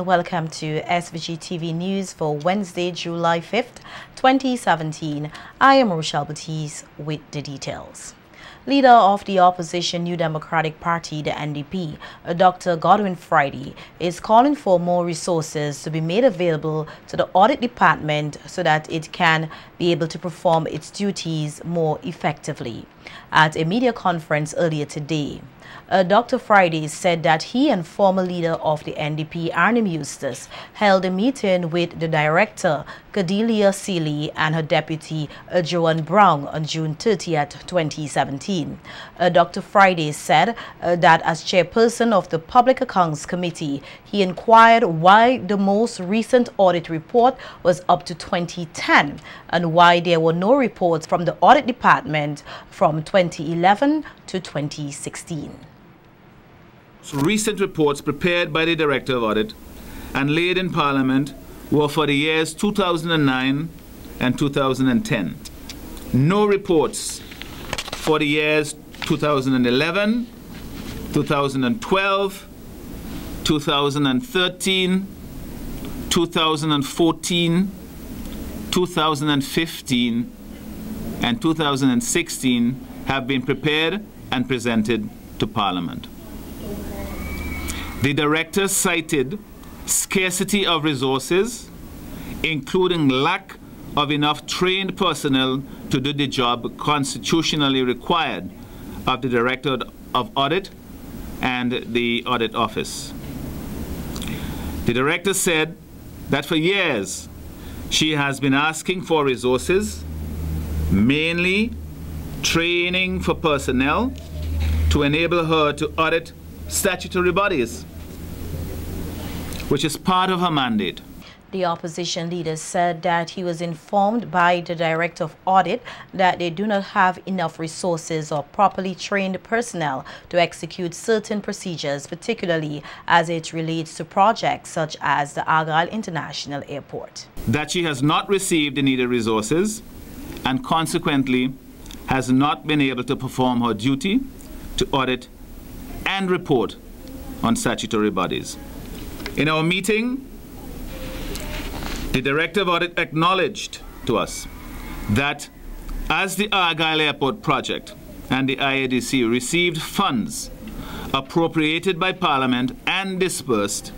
Welcome to SVG-TV News for Wednesday, July 5th, 2017. I am Rochelle Baptiste with the details. Leader of the opposition New Democratic Party, the NDP, Dr. Godwin Friday, is calling for more resources to be made available to the audit department so that it can be able to perform its duties more effectively. At a media conference earlier today, Dr. Friday said that he and former leader of the NDP, Arnim Eustace, held a meeting with the director, Cordelia Seeley, and her deputy, Joan Brown, on June 30th, 2017. Dr. Friday said that as chairperson of the Public Accounts Committee, he inquired why the most recent audit report was up to 2010 and why there were no reports from the audit department from 2011 to 2016. So recent reports prepared by the Director of Audit and laid in Parliament were for the years 2009 and 2010. No reports for the years 2011, 2012, 2013, 2014, 2015, and 2016 have been prepared and presented to Parliament. The Director cited scarcity of resources, including lack of enough trained personnel to do the job constitutionally required of the Director of Audit and the Audit Office. The Director said that for years she has been asking for resources, mainly training for personnel to enable her to audit statutory bodies, which is part of her mandate. The opposition leader said that he was informed by the Director of Audit that they do not have enough resources or properly trained personnel to execute certain procedures, particularly as it relates to projects such as the Argyle International Airport. That she has not received the needed resources and consequently has not been able to perform her duty to audit and report on statutory bodies. In our meeting, the Director of Audit acknowledged to us that as the Argyle Airport project and the IADC received funds appropriated by Parliament and dispersed,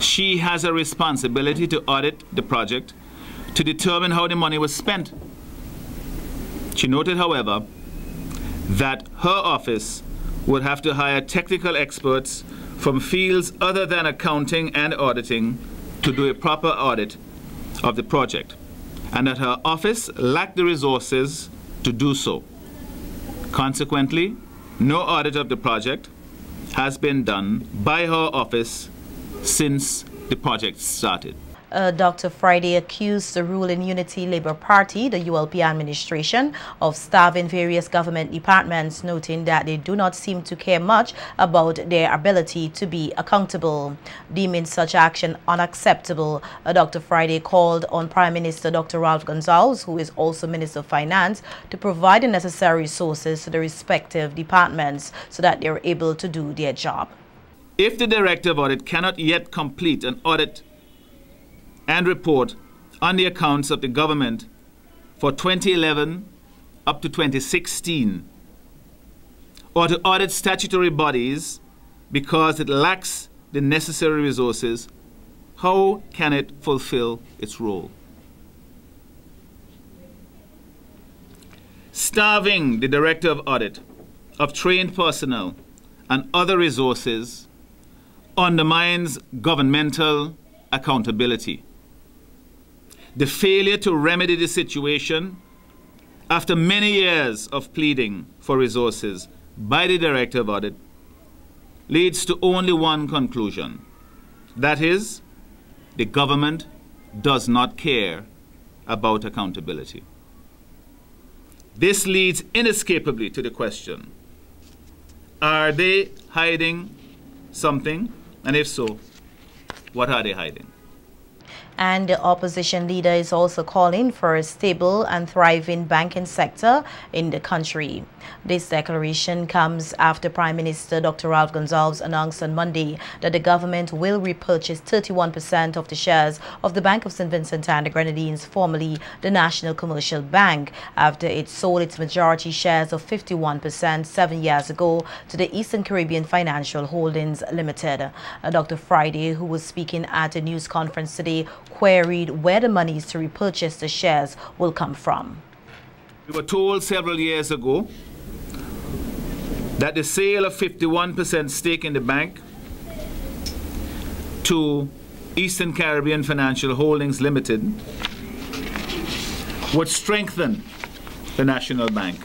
she has a responsibility to audit the project to determine how the money was spent. She noted, however, that her office would have to hire technical experts from fields other than accounting and auditing to do a proper audit of the project, and that her office lacked the resources to do so. Consequently, no audit of the project has been done by her office since the project started. Dr. Friday accused the ruling Unity Labour Party, the ULP administration, of starving various government departments, noting that they do not seem to care much about their ability to be accountable. Deeming such action unacceptable, Dr. Friday called on Prime Minister Dr. Ralph Gonsalves, who is also Minister of Finance, to provide the necessary resources to the respective departments so that they are able to do their job. If the Director of Audit cannot yet complete an audit and report on the accounts of the government for 2011 up to 2016, or to audit statutory bodies because it lacks the necessary resources, how can it fulfill its role? Starving the Director of Audit of trained personnel and other resources undermines governmental accountability. The failure to remedy the situation after many years of pleading for resources by the Director of Audit leads to only one conclusion. That is, the government does not care about accountability. This leads inescapably to the question, are they hiding something? And if so, what are they hiding? And the opposition leader is also calling for a stable and thriving banking sector in the country. This declaration comes after Prime Minister Dr. Ralph Gonsalves announced on Monday that the government will repurchase 31% of the shares of the Bank of St. Vincent and the Grenadines, formerly the National Commercial Bank, after it sold its majority shares of 51% 7 years ago to the Eastern Caribbean Financial Holdings Limited. Dr. Friday, who was speaking at a news conference today, queried where the monies to repurchase the shares will come from. We were told several years ago that the sale of 51% stake in the bank to Eastern Caribbean Financial Holdings Limited would strengthen the National Bank.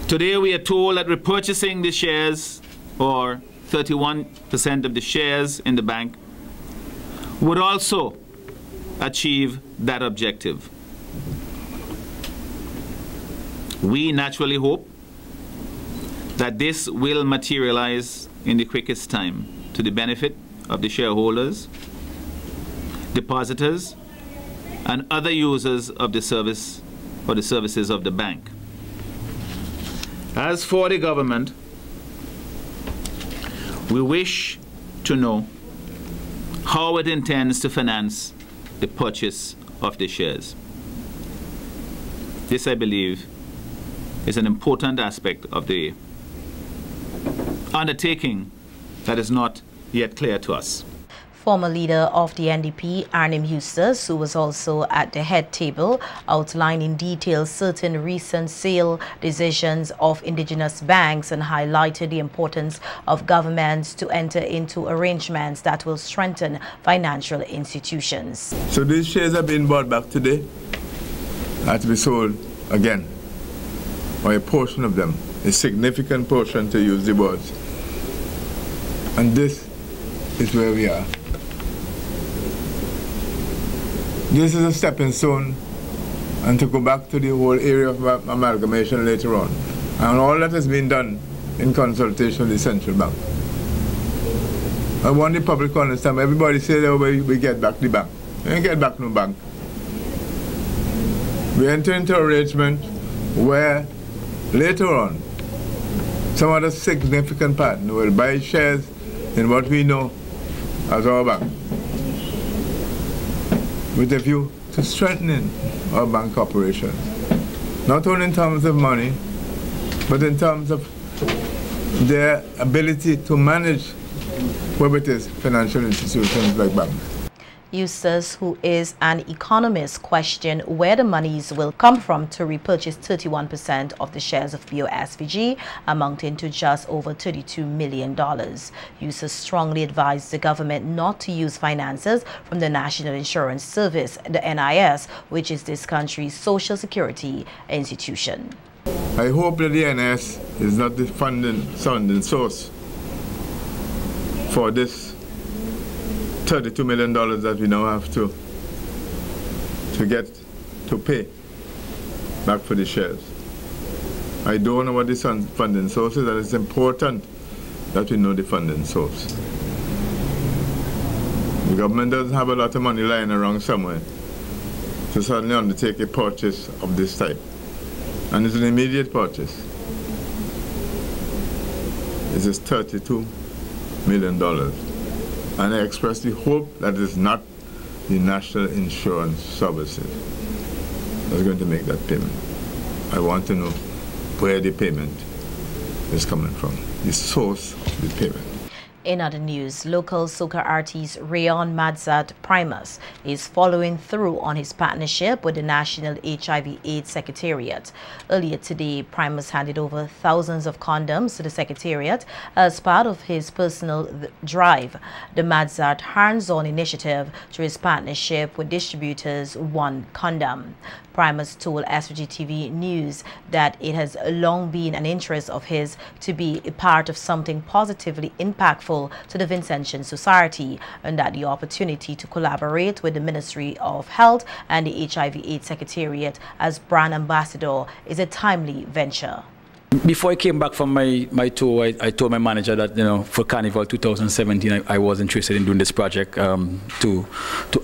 Today we are told that repurchasing the shares, or 31% of the shares in the bank, would also achieve that objective. We naturally hope that this will materialize in the quickest time to the benefit of the shareholders, depositors, and other users of the service or the services of the bank. As for the government, we wish to know how it intends to finance the purchase of the shares. This, I believe, is an important aspect of the undertaking that is not yet clear to us. Former leader of the NDP, Arnim Eustace, who was also at the head table, outlined in detail certain recent sale decisions of indigenous banks and highlighted the importance of governments to enter into arrangements that will strengthen financial institutions. So these shares have been bought back today, are to be sold again, or a portion of them, a significant portion, to use the words. And this is where we are. This is a stepping stone, and to go back to the whole area of amalgamation later on. And all that has been done in consultation with the central bank. I want the public to understand. Everybody says, oh, we get back the bank. We don't get back no bank. We enter into an arrangement where later on some other significant partner will buy shares in what we know as our bank, with a view to strengthening our bank operations, not only in terms of money, but in terms of their ability to manage whatever it is, financial institutions like banks. Eustace, who is an economist, questioned where the monies will come from to repurchase 31% of the shares of BOSVG, amounting to just over $32 million. Eustace strongly advised the government not to use finances from the National Insurance Service, the NIS, which is this country's social security institution. I hope that the NIS is not the funding source for this $32 million that we now have to pay back for the shares. I don't know what the funding source is, and it's important that we know the funding source. The government doesn't have a lot of money lying around somewhere to suddenly undertake a purchase of this type. And it's an immediate purchase. This is $32 million. And I express the hope that it's not the National Insurance Services that's going to make that payment. I want to know where the payment is coming from, the source of the payment. In other news, local soca artist Rayon Madzat Primus is following through on his partnership with the National HIV/AIDS Secretariat. Earlier today, Primus handed over thousands of condoms to the Secretariat as part of his personal drive, the Madzat hands-on initiative through his partnership with distributors One Condom. Primus told SVG-TV News that it has long been an interest of his to be a part of something positively impactful to the Vincentian society, and that the opportunity to collaborate with the Ministry of Health and the HIV/AIDS Secretariat as brand ambassador is a timely venture. Before I came back from my tour, I told my manager that, you know, for Carnival 2017, I was interested in doing this project to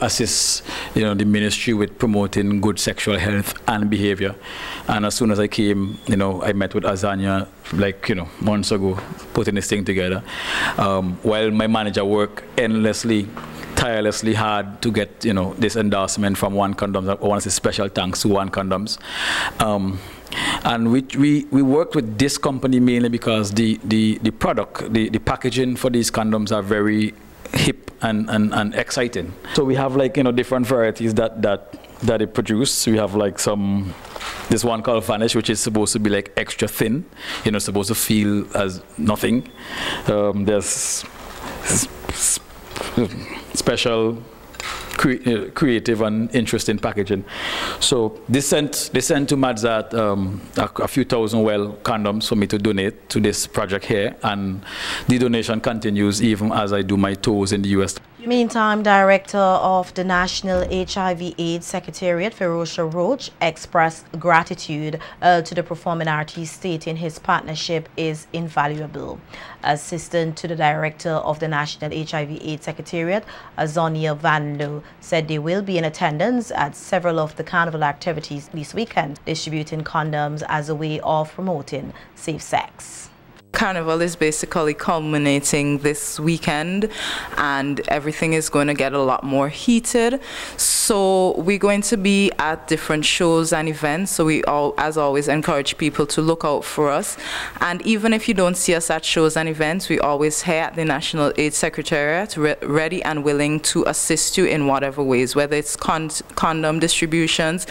assist, you know, the ministry with promoting good sexual health and behavior. And as soon as I came, you know, I met with Azania, like, you know, months ago, putting this thing together. While my manager worked tirelessly hard to get, you know, this endorsement from One Condoms. I want to say special thanks to One Condoms. And we worked with this company mainly because the product, the packaging for these condoms are very hip and exciting. So we have, like, you know, different varieties that it produce. We have like this one called Vanish, which is supposed to be like extra thin, you know, supposed to feel as nothing. There's special creative and interesting packaging. So they sent to Madzat a few thousand condoms for me to donate to this project here, and the donation continues even as I do my tours in the US. Meantime, Director of the National HIV/AIDS Secretariat, Ferocious Roach, expressed gratitude to the performing artist, stating his partnership is invaluable. Assistant to the Director of the National HIV/AIDS Secretariat, Azonia Van Loo, said they will be in attendance at several of the carnival activities this weekend, distributing condoms as a way of promoting safe sex. Carnival is basically culminating this weekend, and everything is going to get a lot more heated. So we're going to be at different shows and events, so we all, as always, encourage people to look out for us. And even if you don't see us at shows and events, we always here at the National AIDS Secretariat ready and willing to assist you in whatever ways, whether it's condom distributions,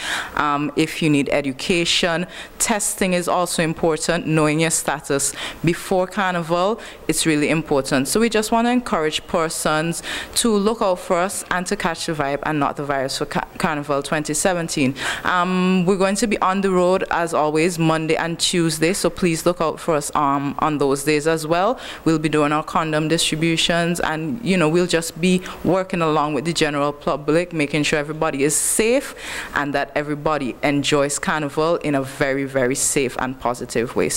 if you need education. Testing is also important, knowing your status before Carnival, it's really important. So we just want to encourage persons to look out for us and to catch the vibe and not the virus for Carnival 2017. We're going to be on the road as always Monday and Tuesday, so please look out for us on those days as well. We'll be doing our condom distributions, and, you know, we'll just be working along with the general public, making sure everybody is safe and that everybody enjoys Carnival in a very, very safe and positive way.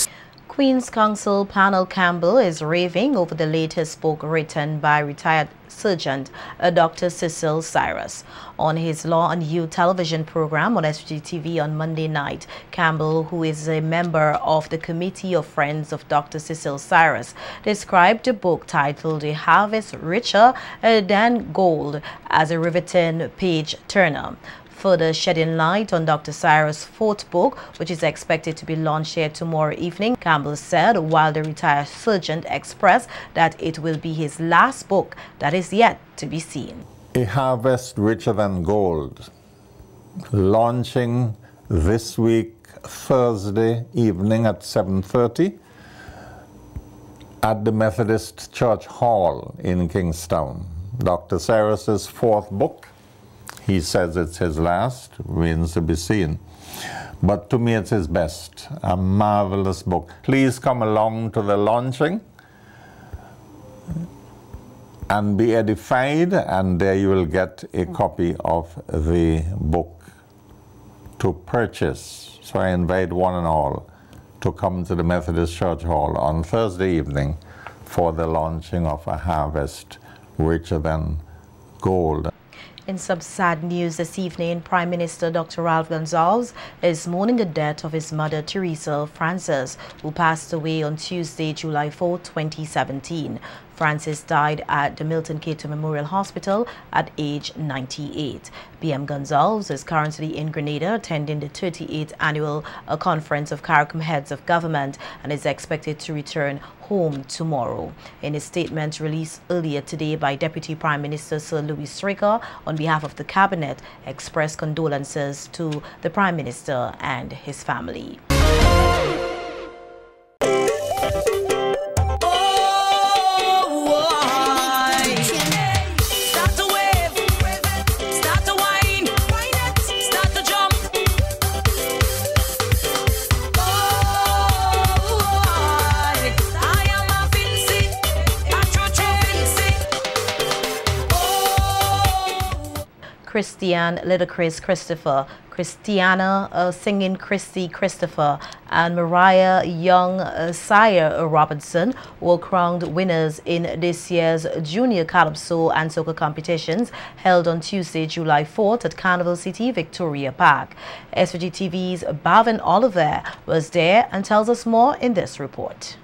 Queen's Counsel Panel Campbell is raving over the latest book written by retired Sergeant Dr. Cecil Cyrus. On his Law and Youth television program on SVG-TV on Monday night, Campbell, who is a member of the Committee of Friends of Dr. Cecil Cyrus, described the book titled A Harvest Richer Than Gold as a riveting page-turner. Further shedding light on Dr. Cyrus' fourth book, which is expected to be launched here tomorrow evening, Campbell said, while the retired sergeant expressed that it will be his last book that is yet to be seen. A Harvest Richer Than Gold, launching this week, Thursday evening at 7:30 at the Methodist Church Hall in Kingstown. Dr. Cyrus's fourth book. He says it's his last, remains to be seen. But to me, it's his best. A marvelous book. Please come along to the launching and be edified, and there you will get a copy of the book to purchase. So I invite one and all to come to the Methodist Church Hall on Thursday evening for the launching of A Harvest Richer Than Gold. In some sad news this evening, Prime Minister Dr. Ralph Gonsalves is mourning the death of his mother, Teresa Francis, who passed away on Tuesday, July 4, 2017. Francis died at the Milton Cato Memorial Hospital at age 98. PM Gonsalves is currently in Grenada attending the 38th annual conference of CARICOM heads of government and is expected to return home tomorrow. In a statement released earlier today by Deputy Prime Minister Sir Louis Stricker on behalf of the Cabinet, expressed condolences to the Prime Minister and his family. Christian Little Chris Christopher Christiana singing Christy Christopher and Mariah Young Sire Robertson were crowned winners in this year's Junior Calypso and Soca competitions held on Tuesday, July 4th at Carnival City, Victoria Park. SVG-TV's Bavin Oliver was there and tells us more in this report.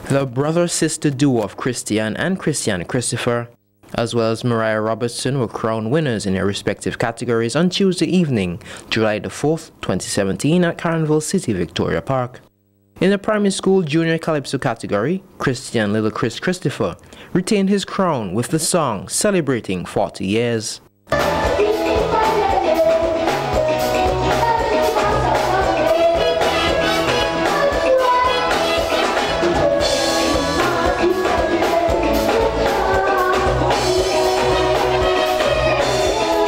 The brother-sister duo of Christian and Christiana Christopher, as well as Mariah Robertson, were crowned winners in their respective categories on Tuesday evening, July the 4th, 2017 at Carnival City, Victoria Park. In the primary school junior calypso category, Christian Little Chris Christopher retained his crown with the song celebrating 40 years.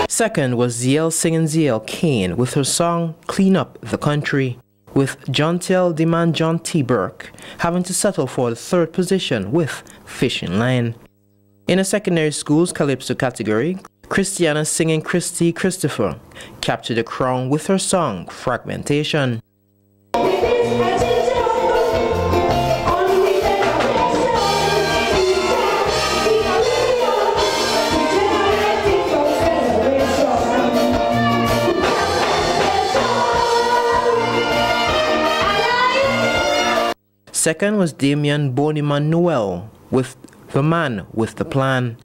Second was ZL singing ZL Kane with her song Clean Up the Country, with John Tell Demand John T. Burke having to settle for the third position with Fishing Line. In the secondary school's calypso category, Christiana singing Christy Christopher captured the crown with her song Fragmentation. Second was Damian Boniman Noel with The Man with the Plan,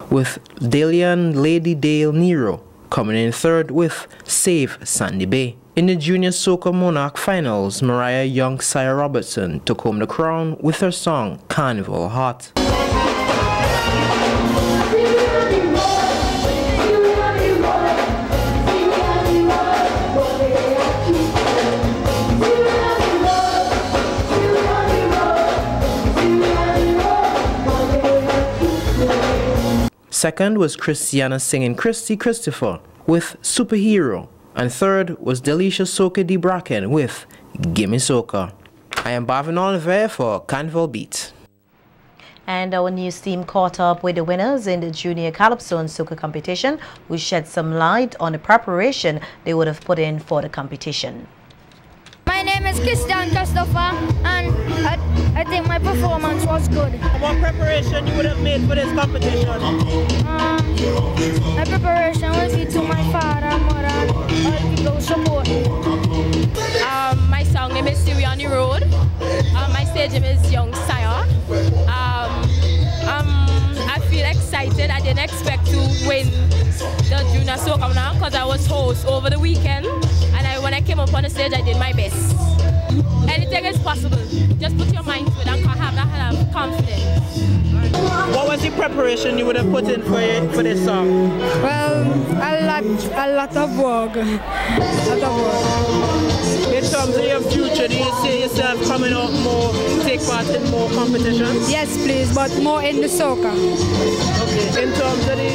with Dalian Lady Dale Nero coming in third with Save Sandy Bay. In the Junior Soca Monarch Finals, Mariah Young Sire Robertson took home the crown with her song Carnival Hot. Second was Christiana singing Christy Christopher with Superhero, and third was Delisha Soca D. Bracken with Gimme Soca. I am Bavin Oliver for Carnival Beat. And our news team caught up with the winners in the Junior Calypso and Soca competition, who shed some light on the preparation they would have put in for the competition. My name is Christian Christopher, and I think my performance was good. What preparation you would have made for this competition? My preparation was due to my father, mother, and all people support. My song name is Siri on the Road. My stage name is Young Sire. I feel excited. I didn't expect to win the Junior Soca because I was host over the weekend, and when I came up on the stage, I did my best. Anything is possible. Just put your mind to it and have that kind of confidence. What was the preparation you would have put in for this song? Well, a lot of work. In terms of your future, do you see yourself coming out more, take part in more competitions? Yes, please, but more in the soca. Okay. In terms of the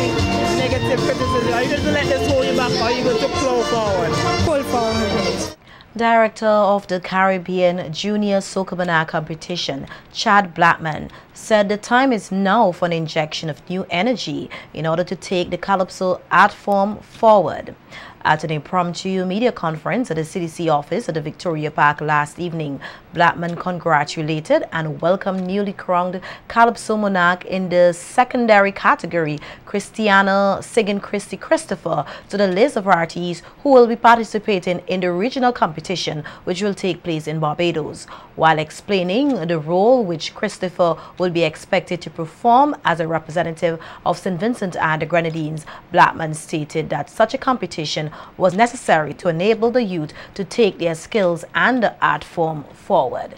negative criticism, are you going to let this hold you back, or are you going to plow forward? Pull forward. Director of the Caribbean Junior Soca Monarch competition, Chad Blackman, said the time is now for an injection of new energy in order to take the Calypso art form forward. At an impromptu media conference at the CDC office at the Victoria Park last evening, Blackman congratulated and welcomed newly crowned Calypso Monarch in the secondary category, Christiana singing Christy Christopher, to the list of artists who will be participating in the regional competition, which will take place in Barbados. While explaining the role which Christopher will be expected to perform as a representative of St. Vincent and the Grenadines, Blackman stated that such a competition was necessary to enable the youth to take their skills and the art form forward.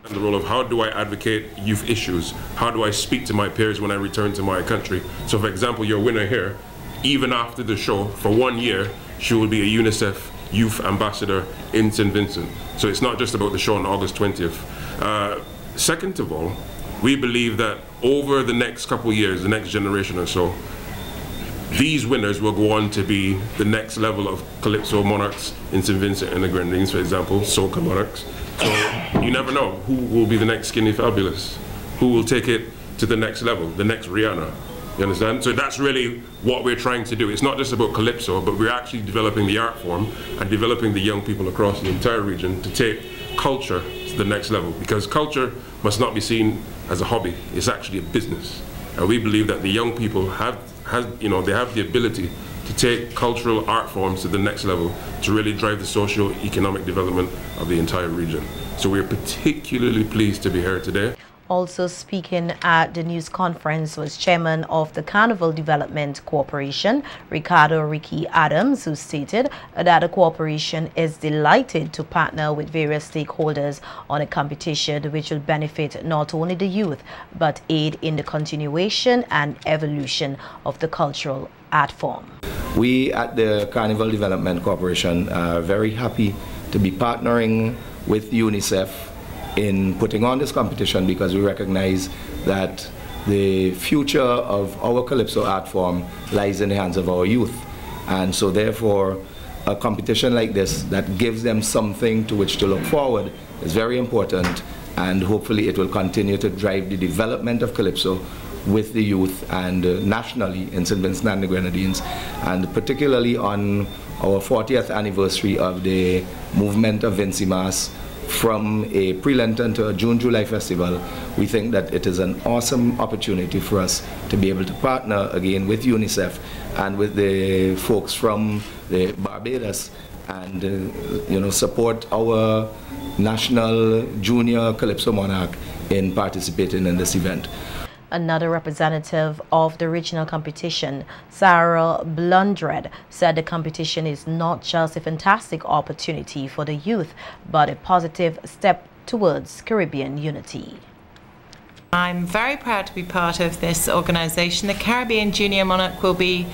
The role of how do I advocate youth issues? How do I speak to my peers when I return to my country? So for example, your winner here, even after the show, for 1 year, she will be a UNICEF Youth Ambassador in St. Vincent. So it's not just about the show on August 20th. Second of all, we believe that over the next couple of years, the next generation or so, these winners will go on to be the next level of Calypso monarchs in St. Vincent and the Grenadines, for example, Soca monarchs. So you never know who will be the next Skinny Fabulous, who will take it to the next level, the next Rihanna, You understand? So that's really what we're trying to do. It's not just about calypso, but we're actually developing the art form and developing the young people across the entire region to take culture to the next level. Because culture must not be seen as a hobby. It's actually a business. And we believe that the young people have the ability to take cultural art forms to the next level to really drive the socio-economic development of the entire region. So we're particularly pleased to be here today. Also speaking at the news conference was Chairman of the Carnival Development Corporation, Ricardo Ricky Adams, who stated that the corporation is delighted to partner with various stakeholders on a competition which will benefit not only the youth, but aid in the continuation and evolution of the cultural art form. We at the Carnival Development Corporation are very happy to be partnering with UNICEF in putting on this competition, because we recognize that the future of our calypso art form lies in the hands of our youth. And so therefore a competition like this that gives them something to which to look forward is very important, and hopefully it will continue to drive the development of calypso with the youth and nationally in St. Vincent and the Grenadines, and particularly on our 40th anniversary of the movement of Vincimas from a pre-Lenten to a June-July festival. We think that it is an awesome opportunity for us to be able to partner again with UNICEF and with the folks from the Barbados and support our national junior calypso monarch in participating in this event. Another representative of the regional competition, Sarah Blundred, said the competition is not just a fantastic opportunity for the youth, but a positive step towards Caribbean unity. I'm very proud to be part of this organization. The Caribbean Junior Monarch will be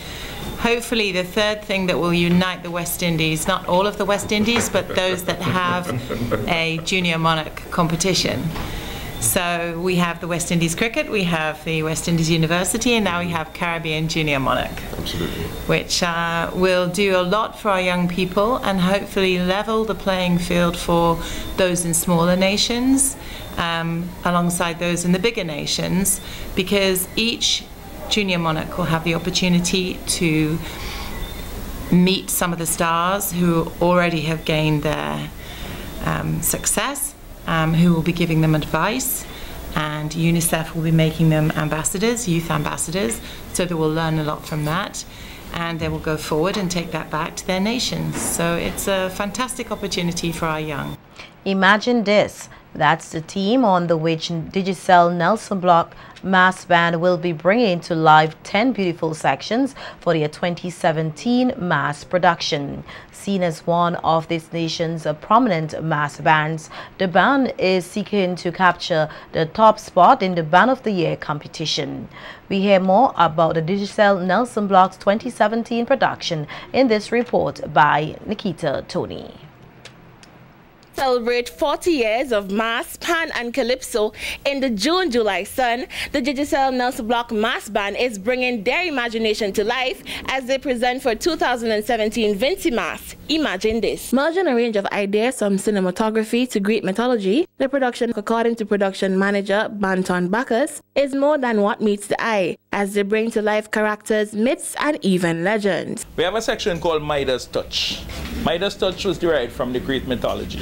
hopefully the third thing that will unite the West Indies, not all of the West Indies, but those that have a Junior Monarch competition. So we have the West Indies Cricket, we have the West Indies University, and now we have Caribbean Junior Monarch. Absolutely. Which will do a lot for our young people and hopefully level the playing field for those in smaller nations alongside those in the bigger nations, because each Junior Monarch will have the opportunity to meet some of the stars who already have gained their success, who will be giving them advice, and UNICEF will be making them ambassadors, youth ambassadors, so they will learn a lot from that, and they will go forward and take that back to their nations. So it's a fantastic opportunity for our young. Imagine this. That's the team on the which Digicel Nelson Block Mass Band will be bringing to life 10 beautiful sections for their 2017 mass production. Seen as one of this nation's prominent mass bands, the band is seeking to capture the top spot in the Band of the Year competition. We hear more about the Digicel Nelson Block's 2017 production in this report by Nikita Tony. Celebrate 40 years of mass, pan and calypso in the June-July sun. The Digicel Nelson Block Mass Band is bringing their imagination to life as they present for 2017 Vinci Mass. Imagine this. Merging a range of ideas from cinematography to Greek mythology, the production, according to production manager Banton Bacchus, is more than what meets the eye, as they bring to life characters, myths and even legends. We have a section called Midas Touch. Midas Touch was derived from the Greek mythology.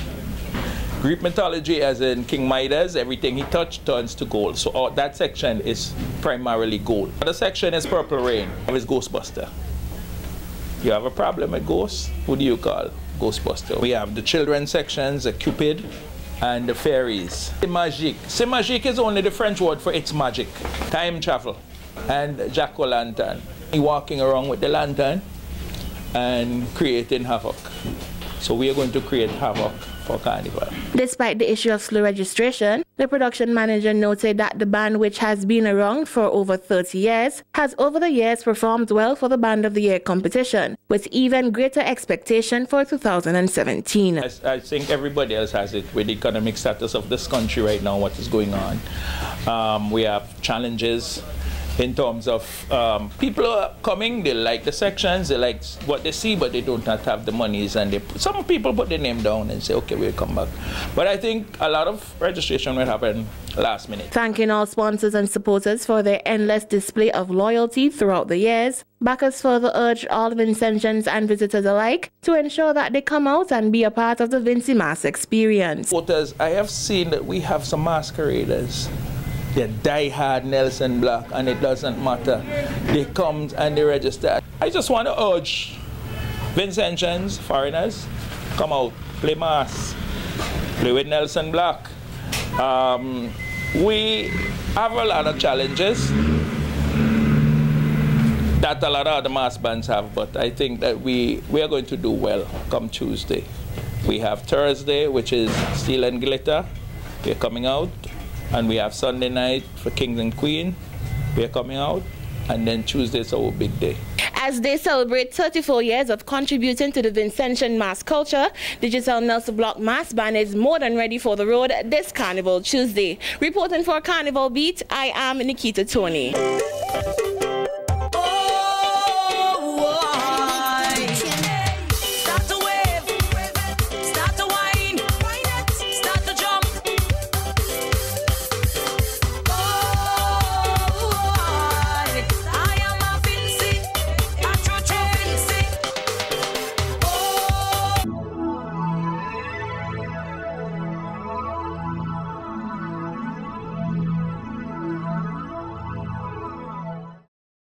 Greek mythology, as in King Midas, everything he touched turns to gold. So that section is primarily gold. The section is Purple Rain. It's Ghostbuster. You have a problem with ghosts? Who do you call? Ghostbuster. We have the children's sections, the Cupid, and the fairies. C'est magique. C'est magique is only the French word for it's magic. Time travel. And Jack-o'-lantern. Walking around with the lantern and creating havoc. So we are going to create havoc for Carnival. Despite the issue of slow registration, the production manager noted that the band, which has been around for over 30 years, has over the years performed well for the Band of the Year competition, with even greater expectation for 2017. I think everybody else has it with the economic status of this country right now, what is going on. We have challenges in terms of people are coming, they like the sections, they like what they see, but they do not have the monies, and some people put their name down and say, okay, we'll come back. But I think a lot of registration will happen last minute. Thanking all sponsors and supporters for their endless display of loyalty throughout the years, backers further urged all Vincentians and visitors alike to ensure that they come out and be a part of the Vincy Mass experience. Supporters, I have seen that we have some masqueraders. They're die-hard Nelson Black, and it doesn't matter. They come and they register. I just want to urge Vincentians, foreigners, come out, play mass, play with Nelson Black. We have a lot of challenges that a lot of other mass bands have, but I think that we are going to do well come Tuesday. We have Thursday, which is Steel and Glitter. We're coming out. And we have Sunday night for Kings and Queen. We're coming out. And then Tuesday is our big day. As they celebrate 34 years of contributing to the Vincentian mass culture, the Giselle Nelson Block Mass Band is more than ready for the road this Carnival Tuesday. Reporting for Carnival Beat, I am Nikita Tony.